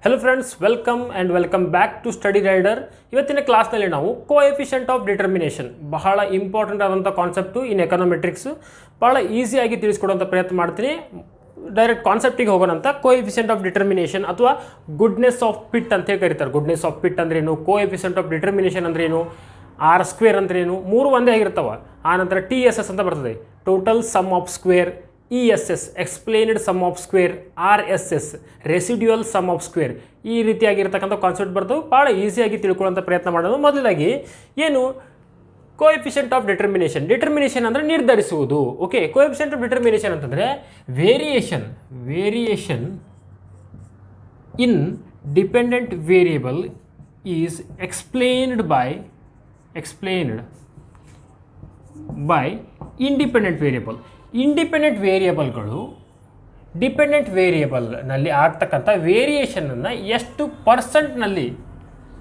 Hello friends, welcome back to Study Rider. ಇವತ್ತಿನ ಕ್ಲಾಸ್ನಲ್ಲಿ ನಾವು ಕೋಎಫಿಷಿಯಂಟ್ ಆಫ್ ಡಿಟರ್ಮಿನೇಷನ್ ಬಹಳ ಇಂಪಾರ್ಟೆಂಟ್ ಆದಂಥ ಕಾನ್ಸೆಪ್ಟು ಇನ್ ಎಕನಾಮೆಟ್ರಿಕ್ಸ್ ಬಹಳ ಈಸಿಯಾಗಿ ತಿಳಿಸ್ಕೊಡುವಂಥ ಪ್ರಯತ್ನ ಮಾಡ್ತೀನಿ. ಡೈರೆಕ್ಟ್ ಕಾನ್ಸೆಪ್ಟಿಗೆ ಹೋಗೋಣ ಅಂತ. ಕೋಎಫಿಷಿಯಂಟ್ ಆಫ್ ಡಿಟರ್ಮಿನೇಷನ್ ಅಥವಾ ಗುಡ್ನೆಸ್ ಆಫ್ ಪಿಟ್ ಅಂತೇಳಿ ಕರೀತಾರೆ. ಗುಡ್ನೆಸ್ ಆಫ್ ಪಿಟ್ ಅಂದ್ರೇನು, ಕೋಎಫಿಷಿಯಂಟ್ ಆಫ್ ಡಿಟರ್ಮಿನೇಷನ್ ಅಂದ್ರೇನು, ಆರ್ ಸ್ಕ್ವೇರ್ ಅಂದ್ರೇನು, ಮೂರು ಒಂದೇ ಆಗಿರ್ತಾವ. ಆನಂತರ TSS ಅಂತ ಬರ್ತದೆ, total sum of square, ESS explained sum of square, RSS residual sum of square. ಈ ರೀತಿಯಾಗಿರ್ತಕ್ಕಂಥ ಕಾನ್ಸೆಪ್ಟ್ ಬರ್ತವೆ. ಭಾಳ ಈಸಿಯಾಗಿ ತಿಳ್ಕೊಳ್ಳೋಂಥ ಪ್ರಯತ್ನ ಮಾಡೋದು. ಮೊದಲಾಗಿ ಏನು ಕೋಎಫಿಷಿಯಂಟ್ ಆಫ್ ಡಿಟರ್ಮಿನೇಷನ್. ಡಿಟರ್ಮಿನೇಷನ್ ಅಂದರೆ ನಿರ್ಧರಿಸುವುದು. ಓಕೆ, ಕೋಎಫಿಷಿಯಂಟ್ ಆಫ್ ಡಿಟರ್ಮಿನೇಷನ್ ಅಂತಂದರೆ variation in dependent variable is explained by independent variable. Independent ವೇರಿಯೇಬಲ್ಗಳು ಡಿಪೆಂಡೆಂಟ್ ವೇರಿಯೇಬಲ್ನಲ್ಲಿ ಆಗ್ತಕ್ಕಂಥ ವೇರಿಯೇಷನನ್ನು ಎಷ್ಟು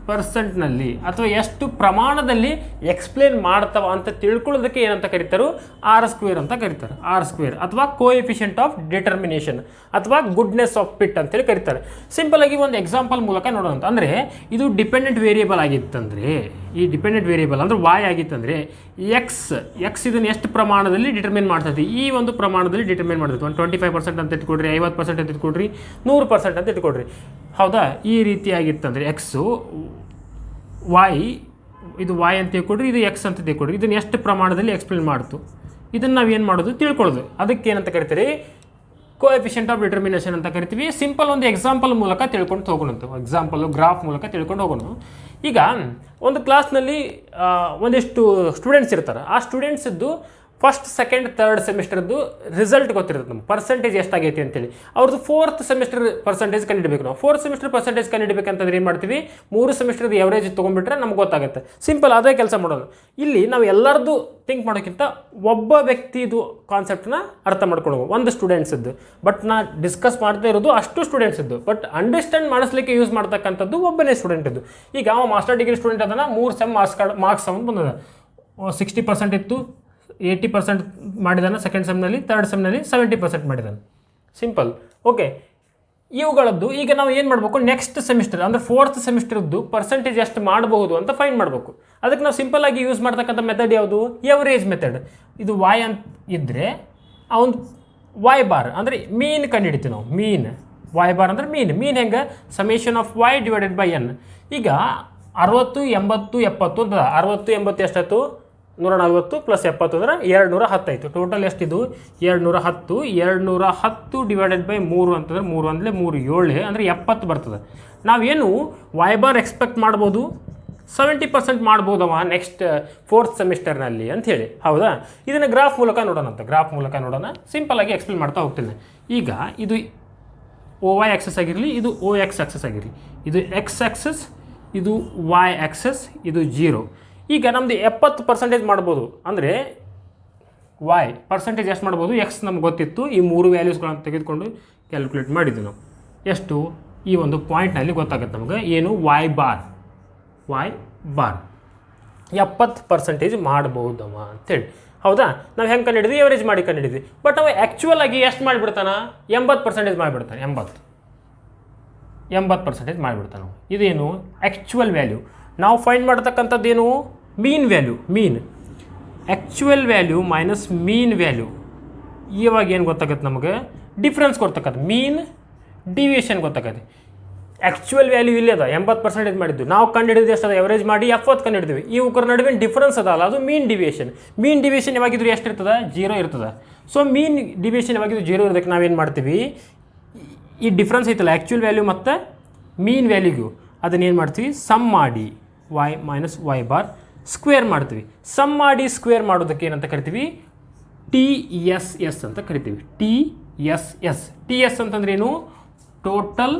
ಪರ್ಸೆಂಟ್ನಲ್ಲಿ ಅಥವಾ ಎಷ್ಟು ಪ್ರಮಾಣದಲ್ಲಿ ಎಕ್ಸ್ಪ್ಲೇನ್ ಮಾಡ್ತಾವ ಅಂತ ತಿಳ್ಕೊಳ್ಳೋದಕ್ಕೆ ಏನಂತ ಕರೀತಾರೆ, ಆರ್ ಸ್ಕ್ವೇರ್ ಅಂತ ಕರೀತಾರೆ. ಆರ್ ಸ್ಕ್ವೇರ್ ಅಥವಾ ಕೋಎಫಿಷಿಯಂಟ್ ಆಫ್ ಡಿಟರ್ಮಿನೇಷನ್ ಅಥವಾ ಗುಡ್ನೆಸ್ ಆಫ್ ಪಿಟ್ ಅಂತೇಳಿ ಕರೀತಾರೆ. ಸಿಂಪಲ್ ಆಗಿ ಒಂದು ಎಕ್ಸಾಂಪಲ್ ಮೂಲಕ ನೋಡೋಣ. ಅಂದರೆ ಇದು ಡಿಪೆಂಡೆಂಟ್ ವೇರಿಯೇಬಲ್ ಆಗಿತ್ತಂದರೆ, ಈ ಡಿಪೆಂಡೆಂಟ್ ವೇರಿಯೇಬಲ್ ಅಂದರೆ ವಾಯ್ ಆಗಿತ್ತಂದರೆ ಎಕ್ಸ್ ಇದನ್ನು ಎಷ್ಟು ಪ್ರಮಾಣದಲ್ಲಿ ಡಿಟರ್ಮಿನ್ ಮಾಡ್ತೈತಿ, ಈ ಒಂದು ಪ್ರಮಾಣದಲ್ಲಿ ಡಿಟರ್ಮಿನ್ ಮಾಡ್ತೈತಿ. ಒಂದು 25% ಅಂತ ಇಟ್ಕೊಡ್ರಿ, 50% ಅಂತ ಇಟ್ಕೊಡ್ರಿ, 100% ಅಂತ ಇಟ್ಕೊಡ್ರಿ. ಹೌದಾ? ಈ ರೀತಿಯಾಗಿತ್ತಂದರೆ ಎಕ್ಸು ಇದು ವಾಯ್ ಅಂತ ತಿಳ್ಕೊಡ್ರಿ, ಇದು ಎಕ್ಸ್ ಅಂತ ತಿಳ್ಕೊಡ್ರಿ, ಇದನ್ನು ಎಷ್ಟು ಪ್ರಮಾಣದಲ್ಲಿ ಎಕ್ಸ್ಪ್ಲೇನ್ ಮಾಡ್ತು, ಇದನ್ನು ನಾವು ಏನು ಮಾಡೋದು ತಿಳ್ಕೊಳ್ಳೋದು. ಅದಕ್ಕೆ ಏನಂತ ಕರಿತೀರಿ, ಕೋಎಫಿಷಿಯಂಟ್ ಆಫ್ ಡಿಟರ್ಮಿನೇಷನ್ ಅಂತ ಕರಿತೀವಿ. ಸಿಂಪಲ್ ಒಂದು ಎಕ್ಸಾಂಪಲ್ ಮೂಲಕ ತಿಳ್ಕೊಂಡು ಹೋಗೋಣಂತ. ಎಕ್ಸಾಂಪಲು ಗ್ರಾಫ್ ಮೂಲಕ ತಿಳ್ಕೊಂಡು ಹೋಗೋಣ. ಈಗ ಒಂದು ಕ್ಲಾಸ್ನಲ್ಲಿ ಒಂದಿಷ್ಟು ಸ್ಟೂಡೆಂಟ್ಸ್ ಇರ್ತಾರೆ. ಆ ಸ್ಟೂಡೆಂಟ್ಸದ್ದು ಫಸ್ಟ್, ಸೆಕೆಂಡ್, ಥರ್ಡ್ ಸೆಮಿಸ್ಟರ್ದು ರಿಸಲ್ಟ್ ಗೊತ್ತಿರುತ್ತೆ ನಮ್ಗೆ, ಪರ್ಸೆಂಟೇಜ್ ಎಷ್ಟಾಗೈತಿ ಅಂತೇಳಿ. ಅವ್ರದ್ದು ಫೋರ್ತ್ ಸೆಮಿಸ್ಟರ್ ಪರ್ಸೆಂಟೇಜ್ ಕಂಡುಹಿಡಬೇಕು. ನಾವು ಫೋರ್ತ್ ಸೆಮಿಸ್ಟರ್ ಪರ್ಸೆಂಟೇಜ್ ಕಂಡುಹಿಡಬೇಕಂತಂದ್ರೆ ಏನು ಮಾಡ್ತೀವಿ, 3 ಸೆಮಿಸ್ಟರ್ದು ಎವರೇಜ್ ತೊಗೊಂಡ್ಬಿಟ್ರೆ ನಮ್ಗೆ ಗೊತ್ತಾಗುತ್ತೆ. ಸಿಂಪಲ್ ಅದೇ ಕೆಲಸ ಮಾಡೋದು. ಇಲ್ಲಿ ನಾವು ಎಲ್ಲರದ್ದು ಥಿಂಕ್ ಮಾಡೋಕ್ಕಿಂತ ಒಬ್ಬ ವ್ಯಕ್ತಿದು ಕಾನ್ಸೆಪ್ಟನ್ನ ಅರ್ಥ ಮಾಡ್ಕೊಳ್ಳೋದು, ಒಂದು ಸ್ಟೂಡೆಂಟ್ಸದ್ದು. ಬಟ್ ನಾ ಡಿಸ್ಕಸ್ ಮಾಡ್ತಾ ಇರೋದು ಅಷ್ಟು ಸ್ಟೂಡೆಂಟ್ಸದ್ದು, ಬಟ್ ಅಂಡರ್ಸ್ಟ್ಯಾಂಡ್ ಮಾಡಿಸ್ಲಿಕ್ಕೆ ಯೂಸ್ ಮಾಡ್ತಕ್ಕಂಥದ್ದು ಒಬ್ಬನೇ ಸ್ಟೂಡೆಂಟದ್ದು. ಈಗ ಅವ ಮಾಸ್ಟರ್ ಡಿಗ್ರಿ ಸ್ಟೂಡೆಂಟ್ ಅದನ್ನು 3 ಸೆಮ್ ಮಾರ್ಕ್ಸ್ ಅವನು ಬಂದದ. 60% ಇತ್ತು, 80% ಮಾಡಿದಾನೆ ಸೆಕೆಂಡ್ ಸೆಮ್ನಲ್ಲಿ, ಥರ್ಡ್ ಸೆಮ್ನಲ್ಲಿ 70% ಮಾಡಿದಾನೆ. ಸಿಂಪಲ್. ಓಕೆ, ಇವುಗಳದ್ದು ಈಗ ನಾವು ಏನು ಮಾಡಬೇಕು, ನೆಕ್ಸ್ಟ್ ಸೆಮಿಸ್ಟರ್ ಅಂದರೆ ಫೋರ್ತ್ ಸೆಮಿಸ್ಟರ್ದು ಪರ್ಸೆಂಟೇಜ್ ಎಷ್ಟು ಮಾಡಬಹುದು ಅಂತ ಫೈಂಡ್ ಮಾಡಬೇಕು. ಅದಕ್ಕೆ ನಾವು ಸಿಂಪಲ್ ಆಗಿ ಯೂಸ್ ಮಾಡ್ತಕ್ಕಂಥ ಮೆಥಡ್ ಯಾವುದು, ಎವರೇಜ್ ಮೆಥಡ್. ಇದು ವಾಯ್ ಅಂತ ಇದ್ದರೆ ಅವನು ವಾಯ್ ಬಾರ್ ಅಂದರೆ ಮೀನ್ ಕಂಡುಹಿಡಿತೀವಿ ನಾವು. ವಾಯ್ ಬಾರ್ ಅಂದರೆ ಮೀನ್ ಹೆಂಗೆ, summation of Y divided by N. ಈಗ 60, 80, 70 ಅಂತ. 60, 80 ಎಷ್ಟಾಯ್ತು, 140 + 70 ಅಂದರೆ 210 ಆಯಿತು. ಟೋಟಲ್ ಎಷ್ಟಿದು, 210. 210 ಡಿವೈಡೆಡ್ ಬೈ 3 ಅಂತಂದರೆ 3 ಅಂದರೆ 3 7 ಅಂದರೆ 70 ಬರ್ತದೆ. ನಾವೇನು ವಾಯ್ ಬಾರ್ ಎಕ್ಸ್ಪೆಕ್ಟ್ ಮಾಡ್ಬೋದು, 70% ಮಾಡ್ಬೋದವ ನೆಕ್ಸ್ಟ್ ಫೋರ್ತ್ ಸೆಮಿಸ್ಟರ್ನಲ್ಲಿ ಅಂಥೇಳಿ. ಹೌದಾ? ಇದನ್ನು ಗ್ರಾಫ್ ಮೂಲಕ ನೋಡೋಣ. ಸಿಂಪಲ್ಲಾಗಿ ಎಕ್ಸ್ಪ್ಲೇನ್ ಮಾಡ್ತಾ ಹೋಗ್ತೇನೆ. ಈಗ ಇದು OY ಆಕ್ಸಸ್ ಆಗಿರಲಿ, ಇದು OX ಆಕ್ಸಸ್ ಆಗಿರಲಿ, ಇದು X ಆಕ್ಸಸ್, ಇದು Y ಆಕ್ಸಸ್, ಇದು 0. ಈಗ ನಮ್ಮದು 70% ಮಾಡ್ಬೋದು. ಅಂದರೆ ವಾಯ್ ಪರ್ಸೆಂಟೇಜ್ ಎಷ್ಟು ಮಾಡ್ಬೋದು, ಎಕ್ಸ್ ನಮ್ಗೆ ಗೊತ್ತಿತ್ತು. ಈ 3 ವ್ಯಾಲ್ಯೂಸ್ಗಳನ್ನು ತೆಗೆದುಕೊಂಡು ಕ್ಯಾಲ್ಕುಲೇಟ್ ಮಾಡಿದ್ವಿ ನಾವು. ಎಷ್ಟು, ಈ ಒಂದು ಪಾಯಿಂಟ್ನಲ್ಲಿ ಗೊತ್ತಾಗುತ್ತೆ ನಮಗೆ ಏನು, ವಾಯ್ ಬಾರ್ 70% ಮಾಡ್ಬೋದಮ್ಮ ಅಂತೇಳಿ. ಹೌದಾ? ನಾವು ಹೆಂಗೆ ಕಂಡುಹಿಡಿದ್ವಿ, ಎವರೇಜ್ ಮಾಡಿ ಕಂಡುಹಿಡಿದ್ವಿ. ಬಟ್ ನಾವು ಆ್ಯಕ್ಚುಯಲ್ ಆಗಿ ಎಷ್ಟು ಮಾಡಿಬಿಡ್ತಾನ, 80% ಮಾಡಿಬಿಡ್ತಾನೆ. 80% ಮಾಡಿಬಿಡ್ತಾನೆ. ಇದೇನು ಆ್ಯಕ್ಚುಯಲ್ ವ್ಯಾಲ್ಯೂ. ನಾವು ಫೈಂಡ್ ಮಾಡ್ತಕ್ಕಂಥದ್ದೇನು, mean value. Actual value minus mean value. ಇವಾಗ ಏನು ಗೊತ್ತಾಗತ್ತೆ ನಮಗೆ, ಡಿಫ್ರೆನ್ಸ್ ಗೊತ್ತಾಗತ್ತೆ, ಮೀನ್ ಡಿವಿಯೇಷನ್ ಗೊತ್ತಾಗತ್ತೆ. ಆ್ಯಕ್ಚುಯಲ್ ವ್ಯಾಲ್ಯೂ ಇಲ್ಲೇ ಅದ, 80% ಮಾಡಿದ್ದು. ನಾವು ಕಂಡುಹಿಡಿದು ಎಷ್ಟು ಅದ, ಎವರೇಜ್ ಮಾಡಿ 70 ಕಂಡುಹಿಡಿದ್ವಿ. ಇವ್ರ ನಡುವೆ ಡಿಫ್ರೆನ್ಸ್ ಅದಲ್ಲ, ಅದು ಮೀನ್ ಡಿವಿಯೇಷನ್ ಯಾವಾಗಿದ್ರು ಎಷ್ಟು ಇರ್ತದೆ, 0 ಇರ್ತದೆ. ಸೊ ಮೀನ್ ಡಿವಿಯೇಷನ್ ಯಾವಾಗಿದ್ರು 0 ಇರೋದಕ್ಕೆ ನಾವೇನು ಮಾಡ್ತೀವಿ, ಈ ಡಿಫ್ರೆನ್ಸ್ ಐತಲ್ಲ ಆ್ಯಕ್ಚುಯಲ್ ವ್ಯಾಲ್ಯೂ ಮತ್ತು ಮೀನ್ ವ್ಯಾಲ್ಯೂಗೂ, ಅದನ್ನೇನು ಮಾಡ್ತೀವಿ, ಸಮ್ ಮಾಡಿ y minus y bar square ಮಾಡ್ತೀವಿ. ಸಮ್ ಮಾಡಿ ಸ್ಕ್ವೇರ್ ಮಾಡೋದಕ್ಕೆ ಏನಂತ ಕರಿತೀವಿ, TSS ಅಂತ ಕರಿತೀವಿ. TSS ಅಂತಂದ್ರೆ ಏನು, total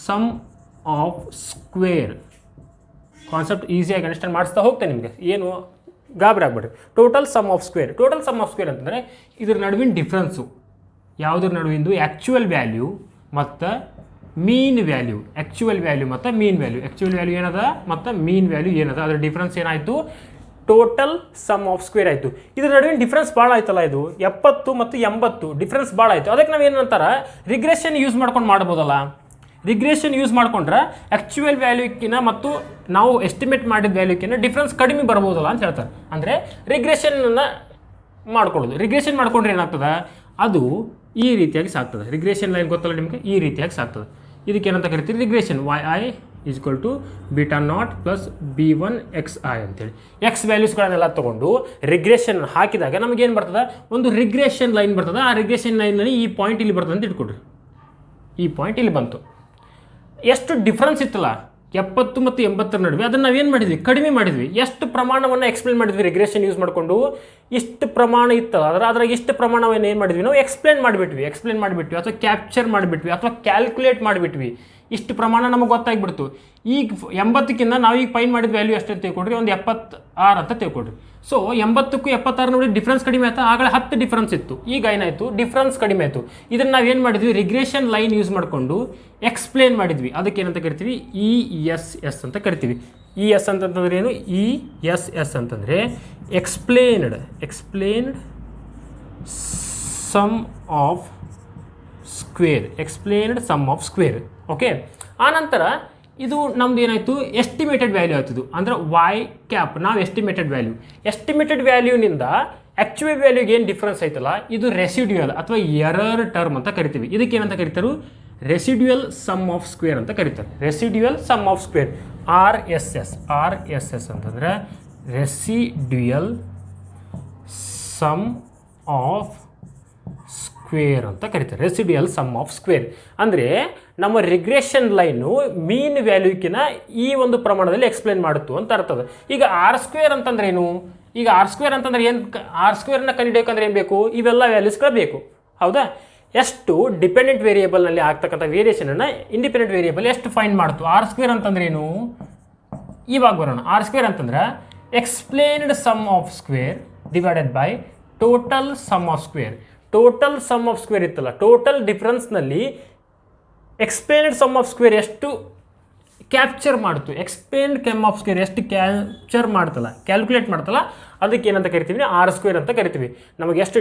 sum of square. Concept ಈಸಿಯಾಗಿ ಅಂಡರ್ಸ್ಟ್ಯಾಂಡ್ ಮಾಡಿಸ್ತಾ ಹೋಗ್ತೇನೆ ನಿಮಗೆ, ಏನು ಗಾಬರಿ ಆಗ್ಬೇಡ್ರಿ. ಟೋಟಲ್ ಸಮ್ ಆಫ್ ಸ್ಕ್ವೇರ್ ಅಂತಂದರೆ ಇದ್ರ ನಡುವಿನ ಡಿಫ್ರೆನ್ಸು, ಯಾವುದ್ರ ನಡುವಿಂದು, ಆ್ಯಕ್ಚುಯಲ್ ವ್ಯಾಲ್ಯೂ ಮತ್ತು ಮೀನ್ ವ್ಯಾಲ್ಯೂ. ಆ್ಯಕ್ಚುಯಲ್ ವ್ಯಾಲ್ಯೂ ಮತ್ತು ಮೀನ್ ವ್ಯಾಲ್ಯೂ ಏನದ ಮತ್ತು ಮೀನ್ ವ್ಯಾಲ್ಯೂ ಏನದ, ಅದರ ಡಿಫ್ರೆನ್ಸ್ ಏನಾಯಿತು, ಟೋಟಲ್ ಸಮ್ ಆಫ್ ಸ್ಕ್ವೇರ್ ಆಯಿತು. ಇದ್ರ ನಡುವಿನ ಡಿಫ್ರೆನ್ಸ್ ಭಾಳ ಆಯ್ತಲ್ಲ, ಇದು 70 ಮತ್ತು 80 ಡಿಫ್ರೆನ್ಸ್ ಭಾಳ ಆಯಿತು. ಅದಕ್ಕೆ ನಾವು ಏನಂತಾರೆ ರಿಗ್ರೆಷನ್ ಯೂಸ್ ಮಾಡ್ಕೊಂಡು ಮಾಡ್ಬೋದಲ್ಲ. ರಿಗ್ರೆಷನ್ ಯೂಸ್ ಮಾಡ್ಕೊಂಡ್ರೆ ಆ್ಯಕ್ಚುಯಲ್ ವ್ಯಾಲ್ಯೂಕಿನ ಮತ್ತು ನಾವು ಎಸ್ಟಿಮೇಟ್ ಮಾಡಿದ ವ್ಯಾಲ್ಯೂಕಿನ ಡಿಫ್ರೆನ್ಸ್ ಕಡಿಮೆ ಬರ್ಬೋದಲ್ಲ ಅಂತ ಹೇಳ್ತಾರೆ. ಅಂದರೆ ರಿಗ್ರೆಷನ್ನ ಮಾಡ್ಕೊಳ್ಳೋದು. ರಿಗ್ರೆಷನ್ ಮಾಡ್ಕೊಂಡ್ರೆ ಏನಾಗ್ತದೆ, ಅದು ಈ ರೀತಿಯಾಗಿ ಸಾಗ್ತದೆ. ರಿಗ್ರೆಷನ್ ಲೈನ್ ಗೊತ್ತಲ್ಲ ನಿಮಗೆ, ಈ ರೀತಿಯಾಗಿ ಸಾಗ್ತದೆ. ಇದಕ್ಕೆ ಏನಂತ ಕರಿತೀರಿ, ರಿಗ್ರೆಷನ್ y(i) = β0 + b1 xi ಅಂತೇಳಿ. ಎಕ್ಸ್ ವ್ಯಾಲ್ಯೂಸ್ಗಳನ್ನೆಲ್ಲ ತೊಗೊಂಡು ರಿಗ್ರೆಷನ್ ಹಾಕಿದಾಗ ನಮಗೇನು ಬರ್ತದೆ, ಒಂದು ರಿಗ್ರೆಷನ್ ಲೈನ್ ಬರ್ತದೆ. ಆ ರಿಗ್ರೆಷನ್ ಲೈನಲ್ಲಿ ಈ ಪಾಯಿಂಟ್ ಇಲ್ಲಿ ಬರ್ತದೆ ಅಂತ ಇಟ್ಕೊಡ್ರಿ. ಈ ಪಾಯಿಂಟ್ ಇಲ್ಲಿ ಬಂತು. ಎಷ್ಟು ಡಿಫ್ರೆನ್ಸ್ ಇತ್ತಲ್ಲ 70 ಮತ್ತು 80 ನಡುವೆ, ಅದನ್ನು ನಾವೇನು ಮಾಡಿದ್ವಿ, ಕಡಿಮೆ ಮಾಡಿದ್ವಿ. ಎಷ್ಟು ಪ್ರಮಾಣವನ್ನು ಎಕ್ಸ್ಪ್ಲೇನ್ ಮಾಡಿದ್ವಿ ರಿಗ್ರೆಷನ್ ಯೂಸ್ ಮಾಡಿಕೊಂಡು, ಇಷ್ಟು ಪ್ರಮಾಣ ಇತ್ತಲ್ಲ ಅದ್ರಾಗ ಇಷ್ಟು ಪ್ರಮಾಣವನ್ನು ಏನು ಮಾಡಿದ್ವಿ ನಾವು ಎಕ್ಸ್ಪ್ಲೇನ್ ಮಾಡಿಬಿಟ್ವಿ ಅಥವಾ ಕ್ಯಾಪ್ಚರ್ ಮಾಡಿಬಿಟ್ವಿ ಅಥವಾ ಕ್ಯಾಲ್ಕುಲೇಟ್ ಮಾಡಿಬಿಟ್ವಿ. ಇಷ್ಟು ಪ್ರಮಾಣ ನಮಗೆ ಗೊತ್ತಾಗಿಬಿಡ್ತು. ಈಗ 80ಕ್ಕಿಂತ ನಾವು ಈಗ ಫೈನ್ ಮಾಡಿದ ವ್ಯಾಲ್ಯೂ ಎಷ್ಟು ಅಂತ ತಿಳ್ಕೊಡ್ರಿ, ಒಂದು 76 ಅಂತ ತಿಳ್ಕೊಡ್ರಿ. ಸೊ 80ಕ್ಕೂ 76 ನೋಡಿ ಡಿಫ್ರೆನ್ಸ್ ಕಡಿಮೆ ಆಯ್ತಾ, ಆಗಲೇ 10 ಡಿಫ್ರೆನ್ಸ್ ಇತ್ತು, ಈಗ ಏನಾಯಿತು ಡಿಫ್ರೆನ್ಸ್ ಕಡಿಮೆ ಆಯಿತು. ಇದನ್ನು ನಾವೇನು ಮಾಡಿದ್ವಿ, ರಿಗ್ರೆಷನ್ ಲೈನ್ ಯೂಸ್ ಮಾಡಿಕೊಂಡು ಎಕ್ಸ್ಪ್ಲೇನ್ ಮಾಡಿದ್ವಿ. ಅದಕ್ಕೆ ಏನಂತ ಕರಿತೀವಿ, ESS ಅಂತ ಕರಿತೀವಿ. ES ಅಂತಂದ್ರೆ ಏನು, ESS ಅಂತಂದರೆ explained sum of square. Okay, ಆನಂತರ ಇದು ನಮ್ದು ಏನಾಯಿತು, ಎಸ್ಟಿಮೇಟೆಡ್ ವ್ಯಾಲ್ಯೂ ಆಯ್ತು. ಅಂದರೆ y(cap) ನಾವು ಎಸ್ಟಿಮೇಟೆಡ್ ವ್ಯಾಲ್ಯೂನಿಂದ ಆ್ಯಕ್ಚುಯಲ್ ವ್ಯಾಲ್ಯೂಗೆ ಏನು ಡಿಫ್ರೆನ್ಸ್ ಆಯ್ತಲ್ಲ, ಇದು ರೆಸಿಡ್ಯೂಯಲ್ ಅಥವಾ ಎರರ್ ಟರ್ಮ್ ಅಂತ ಕರಿತೀವಿ. ಇದಕ್ಕೆ ಏನಂತ ಕರೀತಾರೆ, ರೆಸಿಡ್ಯೂಯಲ್ ಸಮ್ ಆಫ್ ಸ್ಕ್ವೇರ್ ಅಂತ ಕರೀತಾರೆ. Residual sum of square, RSS ಅಂತಂದರೆ ರೆಸಿಡ್ಯೂಯಲ್ ಸಮ್ ಆಫ್ ಸ್ಕ್ವೇರ್ ಅಂತ ಕರೀತಾರೆ. ರೆಸಿಡ್ಯೂಯಲ್ ಸಮ್ ಆಫ್ ಸ್ಕ್ವೇರ್ ಅಂದರೆ ನಮ್ಮ ರಿಗ್ರೆಷನ್ ಲೈನು ಮೀನ್ ವ್ಯಾಲ್ಯೂಕಿನ ಈ ಒಂದು ಪ್ರಮಾಣದಲ್ಲಿ ಎಕ್ಸ್ಪ್ಲೇನ್ ಮಾಡುತ್ತು ಅಂತ ಅರ್ಥದ. ಈಗ R² ಅಂತಂದ್ರೆ ಏನು, ಈಗ R² ಅಂತಂದ್ರೆ ಏನು, R² ಕಂಡುಹಿಡಿಯೋಕಂದ್ರೆ ಏನು ಬೇಕು, ಇವೆಲ್ಲ ವ್ಯಾಲ್ಯೂಸ್ಗಳು ಬೇಕು. ಹೌದಾ, ಎಷ್ಟು ಡಿಪೆಂಡೆಂಟ್ ವೇರಿಯೇಬಲ್ನಲ್ಲಿ ಆಗ್ತಕ್ಕಂಥ ವೇರಿಯೇಷನನ್ನು ಇಂಡಿಪೆಂಡೆಂಟ್ ವೇರಿಯೇಬಲ್ ಎಷ್ಟು ಫೈಂಡ್ ಮಾಡ್ತು. R² ಅಂತಂದ್ರೆ ಏನು, ಇವಾಗ ಬರೋಣ. R² ಅಂತಂದ್ರೆ explained sum of square divided by total sum of square. Total sum of square ಇತ್ತಲ್ಲ, ಟೋಟಲ್ ಡಿಫ್ರೆನ್ಸ್ನಲ್ಲಿ ಎಕ್ಸ್ಪ್ಲೇನ್ಡ್ ಸಮ್ ಆಫ್ ಸ್ಕ್ವೇರ್ ಎಷ್ಟು ಕ್ಯಾಪ್ಚರ್ ಮಾಡ್ತು, ಎಕ್ಸ್ಪ್ಲೇನ್ಡ್ ಸಮ್ ಆಫ್ ಸ್ಕ್ವೇರ್ ಎಷ್ಟು ಕ್ಯಾಪ್ಚರ್ ಮಾಡ್ತಲ್ಲ, ಕ್ಯಾಲ್ಕುಲೇಟ್ ಮಾಡ್ತಲ್ಲ, ಅದಕ್ಕೆ ಏನಂತ ಕರಿತೀವಿ, R² ಅಂತ ಕರಿತೀವಿ. ನಮಗೆ ಎಷ್ಟು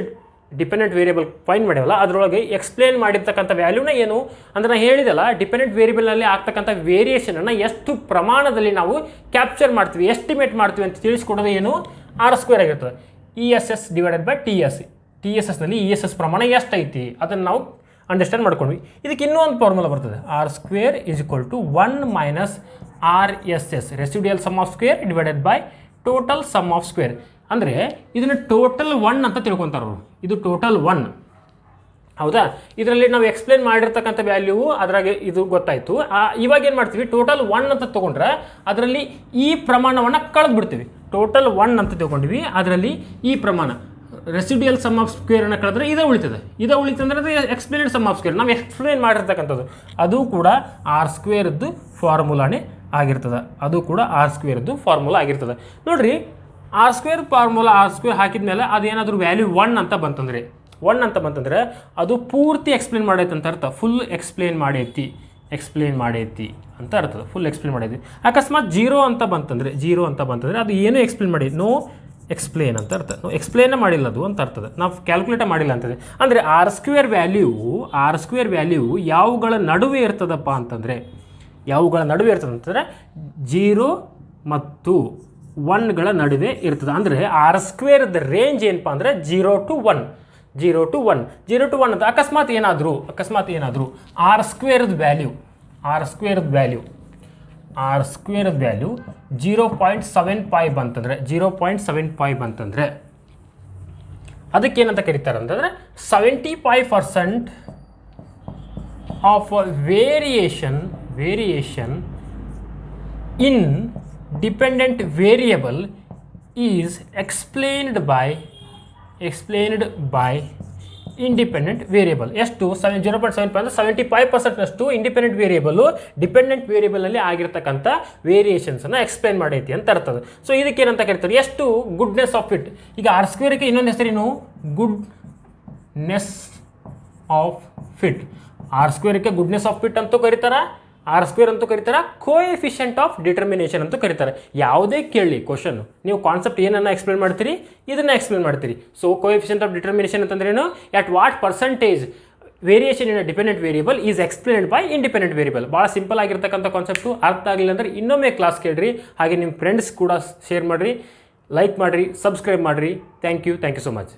ಡಿಪೆಂಡೆಂಟ್ ವೇರಿಯೇಬಲ್ ಫೈಂಡ್ ಮಾಡ್ಯವಲ್ಲ ಅದರೊಳಗೆ ಎಕ್ಸ್ಪ್ಲೇನ್ ಮಾಡಿರ್ತಕ್ಕಂಥ ವ್ಯಾಲ್ಯೂನ ಏನು ಅಂದರೆ ನಾನು ಹೇಳಿದಲ್ಲ, ಡಿಪೆಂಡೆಂಟ್ ವೇರಿಯೇಬಲ್ನಲ್ಲಿ ಆಗ್ತಕ್ಕಂಥ ವೇರಿಯೇಷನನ್ನು ಎಷ್ಟು ಪ್ರಮಾಣದಲ್ಲಿ ನಾವು ಕ್ಯಾಪ್ಚರ್ ಮಾಡ್ತೀವಿ, ಎಸ್ಟಿಮೇಟ್ ಮಾಡ್ತೀವಿ ಅಂತ ತಿಳಿಸ್ಕೊಡೋದು ಏನು, R² ಆಗಿರ್ತದೆ. ESS ಡಿವೈಡೆಡ್ ಬೈ TSSನಲ್ಲಿ ESS ಪ್ರಮಾಣ ಎಷ್ಟೈತಿ ಅದನ್ನು ನಾವು ಅಂಡರ್ಸ್ಟ್ಯಾಂಡ್ ಮಾಡ್ಕೊಂಡ್ವಿ. ಇದಕ್ಕೆ ಇನ್ನೂ ಒಂದು ಫಾರ್ಮುಲಾ ಬರ್ತದೆ, R² = 1 - RSS residual sum of square divided by total sum of square. ಅಂದರೆ ಇದನ್ನು ಟೋಟಲ್ 1 ಅಂತ ತಿಳ್ಕೊತಾರೆ ಅವರು. ಇದು ಟೋಟಲ್ 1, ಹೌದಾ. ಇದರಲ್ಲಿ ನಾವು ಎಕ್ಸ್ಪ್ಲೇನ್ ಮಾಡಿರ್ತಕ್ಕಂಥ ವ್ಯಾಲ್ಯೂ ಅದ್ರಾಗೆ ಇದು ಗೊತ್ತಾಯಿತು. ಇವಾಗ ಏನು ಮಾಡ್ತೀವಿ, ಟೋಟಲ್ 1 ಅಂತ ತೊಗೊಂಡ್ರೆ ಅದರಲ್ಲಿ ಈ ಪ್ರಮಾಣವನ್ನು ಕಳೆದು ಬಿಡ್ತೀವಿ. ಟೋಟಲ್ 1 ಅಂತ ತೊಗೊಂಡ್ವಿ, ಅದರಲ್ಲಿ ಈ ಪ್ರಮಾಣ ರೆಸಿಡ್ಯೂಯಲ್ ಸಮ್ ಆಫ್ ಸ್ಕ್ವೇರನ್ನು ಕಳೆದ್ರೆ ಇದೇ ಉಳಿತದೆ. ಅಂದರೆ ಅದು ಎಕ್ಸ್ಪ್ಲೇನ್ಡ್ ಸಮ್ ಆಫ್ ಸ್ಕ್ವೇರ್ ನಾವು ಎಕ್ಸ್ಪ್ಲೇನ್ ಮಾಡಿರ್ತಕ್ಕಂಥದ್ದು ಅದು ಕೂಡ R² ಫಾರ್ಮುಲಾನೇ ಆಗಿರ್ತದೆ. ನೋಡಿರಿ, R² ಫಾರ್ಮುಲಾ R² ಹಾಕಿದ ಮೇಲೆ ಅದೇನಾದರೂ ವ್ಯಾಲ್ಯೂ 1 ಅಂತ ಬಂತಂದರೆ ಅದು ಪೂರ್ತಿ ಎಕ್ಸ್ಪ್ಲೇನ್ ಮಾಡೈತೆ ಅಂತ ಅರ್ಥ. ಫುಲ್ ಎಕ್ಸ್ಪ್ಲೇನ್ ಮಾಡೈತಿ ಅಂತ ಅರ್ಥದ. ಫುಲ್ ಎಕ್ಸ್ಪ್ಲೇನ್ ಮಾಡೈತಿ. ಅಕಸ್ಮಾತ್ 0 ಅಂತ ಬಂತಂದರೆ ಅದು ಏನೂ ಎಕ್ಸ್ಪ್ಲೇನ್ ಮಾಡಿ, ನೋ ಎಕ್ಸ್ಪ್ಲೇನ್ ಅಂತ ಅರ್ಥ. ಎಕ್ಸ್ಪ್ಲೇನೇ ಮಾಡಿಲ್ಲ ಅದು ಅಂತ ಅರ್ಥದ. ನಾವು ಕ್ಯಾಲ್ಕುಲೇಟೇ ಮಾಡಿಲ್ಲ ಅಂತದೆ. ಅಂದರೆ R² ವ್ಯಾಲ್ಯೂ ಯಾವುಗಳ ನಡುವೆ ಇರ್ತದಪ್ಪ ಅಂತಂದರೆ 0 ಮತ್ತು 1ಗಳ ನಡುವೆ ಇರ್ತದೆ. ಅಂದರೆ R² ರೇಂಜ್ ಏನಪ್ಪ ಅಂದರೆ 0 to 1 ಅಂತ. ಅಕಸ್ಮಾತ್ ಏನಾದರೂ R² ವ್ಯಾಲ್ಯೂ 0.75 ಬಂತಂದರೆ ಅದಕ್ಕೇನಂತ ಕರೀತಾರೆ ಅಂತಂದರೆ 75% of variation in dependent variable is explained by independent variable. ಎಷ್ಟು 0.75 ಅಂದರೆ 75%ನಷ್ಟು ಇಂಡಿಪೆಂಡೆಂಟ್ ವೇರಿಯಬಲ್ಲು ಡಿಪೆಂಡೆಂಟ್ ವೇರಿಯಬಲಲ್ಲಿ ಆಗಿರ್ತಕ್ಕಂಥ ವೇರಿಯೇಷನ್ಸನ್ನು ಎಕ್ಸ್ಪ್ಲೇನ್ ಮಾಡೈತಿ ಅಂತ ಅರ್ಥದ. ಸೊ ಇದಕ್ಕೇನಂತ ಕರೀತಾರೆ, ಎಷ್ಟು ಗುಡ್ನೆಸ್ ಆಫ್ ಫಿಟ್. ಈಗ R² ಇನ್ನೊಂದು ಹೆಸರೇನು, goodness of fit. R² goodness of fit ಅಂತೂ ಕರೀತಾರೆ, ಆರ್ ಸ್ಕ್ವೇರ್ ಅಂತೂ ಕರೀತಾರೆ, ಕೋಎಫಿಷಿಯಂಟ್ ಆಫ್ ಡಿಟರ್ಮಿನೇಷನ್ ಅಂತೂ ಕರೀತಾರೆ. ಯಾವುದೇ ಕೇಳಿ ಕ್ವಶನ್, ನೀವು ಕಾನ್ಸೆಪ್ಟ್ ಏನನ್ನ ಎಕ್ಸ್ಪ್ಲೇನ್ ಮಾಡ್ತೀರಿ, ಇದನ್ನು ಎಕ್ಸ್ಪ್ಲೇನ್ ಮಾಡ್ತೀರಿ. ಸೊ ಕೋಎಫಿಷಿಯಂಟ್ ಆಫ್ ಡಿಟರ್ಮಿನೇಷನ್ ಅಂತಂದ್ರೇನು, at what percentage variation in a dependent variable is explained by independent variable. ಭಾಳ ಸಿಂಪಲ್ ಆಗಿರ್ತಕ್ಕಂಥ ಕಾನ್ಸೆಪ್ಟು. ಅರ್ಥ ಆಗಲಿಲ್ಲ ಅಂದರೆ ಇನ್ನೊಮ್ಮೆ ಕ್ಲಾಸ್ ಕೇಳಿರಿ. ಹಾಗೆ ನಿಮ್ಮ ಫ್ರೆಂಡ್ಸ್ ಕೂಡ ಶೇರ್ ಮಾಡಿರಿ, ಲೈಕ್ ಮಾಡಿರಿ, ಸಬ್ಸ್ಕ್ರೈಬ್ ಮಾಡಿರಿ. Thank you so much.